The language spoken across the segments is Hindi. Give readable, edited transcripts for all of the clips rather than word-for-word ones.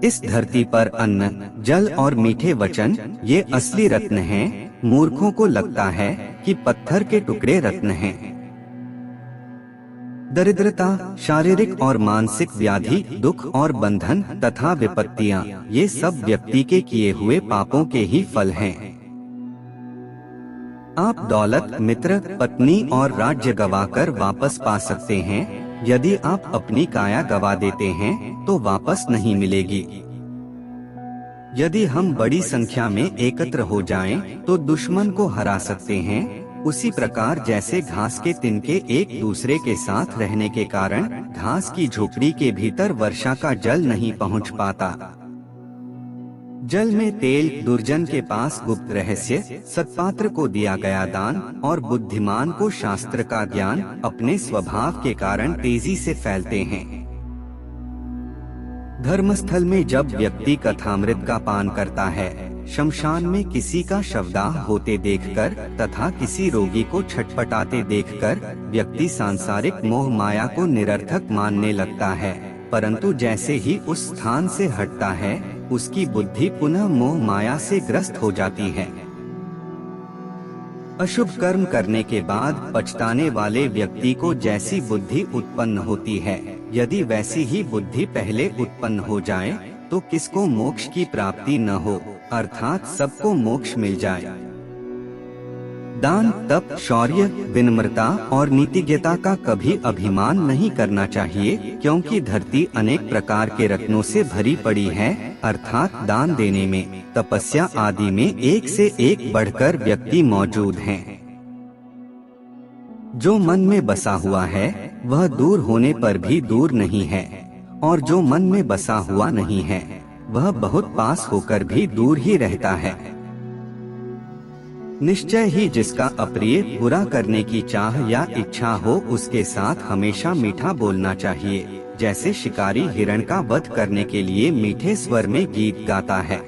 इस धरती पर अन्न, जल और मीठे वचन ये असली रत्न हैं। मूर्खों को लगता है कि पत्थर के टुकड़े रत्न हैं। दरिद्रता, शारीरिक और मानसिक व्याधि, दुख और बंधन तथा विपत्तियां, ये सब व्यक्ति के किए हुए पापों के ही फल हैं। आप दौलत, मित्र, पत्नी और राज्य गवाकर वापस पा सकते हैं। यदि आप अपनी काया गवा देते हैं तो वापस नहीं मिलेगी। यदि हम बड़ी संख्या में एकत्र हो जाएं, तो दुश्मन को हरा सकते हैं। उसी प्रकार जैसे घास के तिनके एक दूसरे के साथ रहने के कारण घास की झोपड़ी के भीतर वर्षा का जल नहीं पहुंच पाता। जल में तेल, दुर्जन के पास गुप्त रहस्य, सत्पात्र को दिया गया दान और बुद्धिमान को शास्त्र का ज्ञान अपने स्वभाव के कारण तेजी से फैलते हैं। धर्मस्थल में जब व्यक्ति कथामृत का पान करता है, शमशान में किसी का शवदाह होते देखकर तथा किसी रोगी को छटपटाते देखकर व्यक्ति सांसारिक मोह माया को निरर्थक मानने लगता है। परंतु जैसे ही उस स्थान से हटता है, उसकी बुद्धि पुनः मोह माया से ग्रस्त हो जाती है। अशुभ कर्म करने के बाद पछताने वाले व्यक्ति को जैसी बुद्धि उत्पन्न होती है, यदि वैसी ही बुद्धि पहले उत्पन्न हो जाए तो किसको मोक्ष की प्राप्ति न हो, अर्थात सबको मोक्ष मिल जाए। दान, तप, शौर्य, विनम्रता और नीतिज्ञता का कभी अभिमान नहीं करना चाहिए, क्योंकि धरती अनेक प्रकार के रत्नों से भरी पड़ी है। अर्थात दान देने में, तपस्या आदि में एक से एक बढ़कर व्यक्ति मौजूद हैं। जो मन में बसा हुआ है वह दूर होने पर भी दूर नहीं है, और जो मन में बसा हुआ नहीं है वह बहुत पास होकर भी दूर ही रहता है। निश्चय ही जिसका अप्रिय, बुरा करने की चाह या इच्छा हो उसके साथ हमेशा मीठा बोलना चाहिए। जैसे शिकारी हिरण का वध करने के लिए मीठे स्वर में गीत गाता है।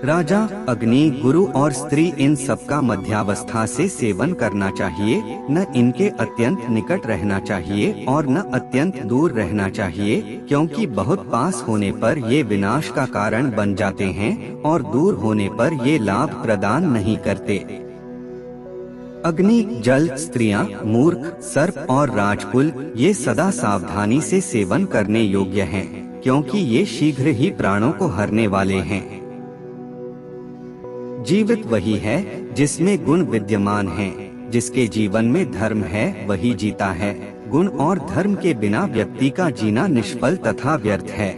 राजा, अग्नि, गुरु और स्त्री, इन सबका मध्यावस्था से सेवन करना चाहिए। न इनके अत्यंत निकट रहना चाहिए और न अत्यंत दूर रहना चाहिए, क्योंकि बहुत पास होने पर ये विनाश का कारण बन जाते हैं और दूर होने पर ये लाभ प्रदान नहीं करते। अग्नि, जल, स्त्रियां, मूर्ख, सर्प और राजकुल ये सदा सावधानी से सेवन करने योग्य हैं, क्योंकि ये शीघ्र ही प्राणों को हरने वाले हैं। जीवित वही है जिसमें गुण विद्यमान हैं। जिसके जीवन में धर्म है वही जीता है। गुण और धर्म के बिना व्यक्ति का जीना निष्फल तथा व्यर्थ है।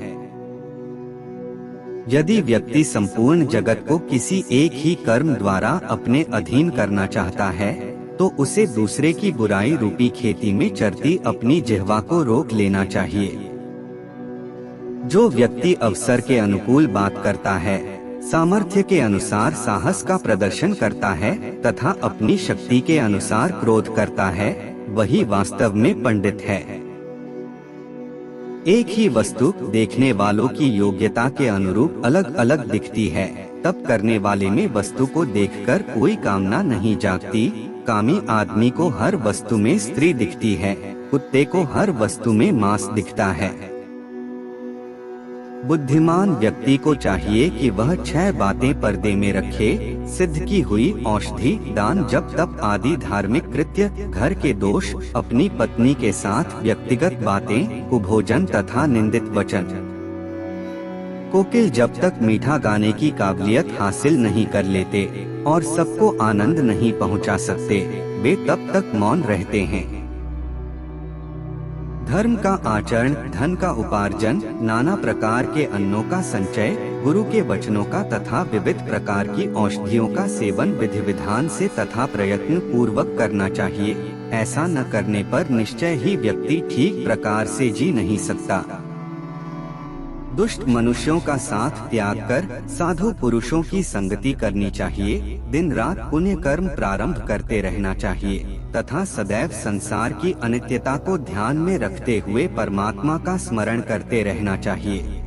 यदि व्यक्ति संपूर्ण जगत को किसी एक ही कर्म द्वारा अपने अधीन करना चाहता है, तो उसे दूसरे की बुराई रूपी खेती में चरती अपनी जिह्वा को रोक लेना चाहिए। जो व्यक्ति अवसर के अनुकूल बात करता है, सामर्थ्य के अनुसार साहस का प्रदर्शन करता है तथा अपनी शक्ति के अनुसार क्रोध करता है, वही वास्तव में पंडित है। एक ही वस्तु देखने वालों की योग्यता के अनुरूप अलग अलग दिखती है। तब करने वाले में वस्तु को देखकर कोई कामना नहीं जागती। कामी आदमी को हर वस्तु में स्त्री दिखती है, कुत्ते को हर वस्तु में मांस दिखता है। बुद्धिमान व्यक्ति को चाहिए कि वह 6 बातें पर्दे में रखे: सिद्ध की हुई औषधि, दान, जप, तप आदि धार्मिक कृत्य, घर के दोष, अपनी पत्नी के साथ व्यक्तिगत बातें, कुभोजन तथा निंदित वचन। कोकिल जब तक मीठा गाने की काबिलियत हासिल नहीं कर लेते और सबको आनंद नहीं पहुंचा सकते, वे तब तक मौन रहते हैं। धर्म का आचरण, धन का उपार्जन, नाना प्रकार के अन्नों का संचय, गुरु के वचनों का तथा विविध प्रकार की औषधियों का सेवन विधि विधान से तथा प्रयत्न पूर्वक करना चाहिए। ऐसा न करने पर निश्चय ही व्यक्ति ठीक प्रकार से जी नहीं सकता। दुष्ट मनुष्यों का साथ त्याग कर साधु पुरुषों की संगति करनी चाहिए। दिन रात पुण्य कर्म प्रारंभ करते रहना चाहिए तथा सदैव संसार की अनित्यता को ध्यान में रखते हुए परमात्मा का स्मरण करते रहना चाहिए।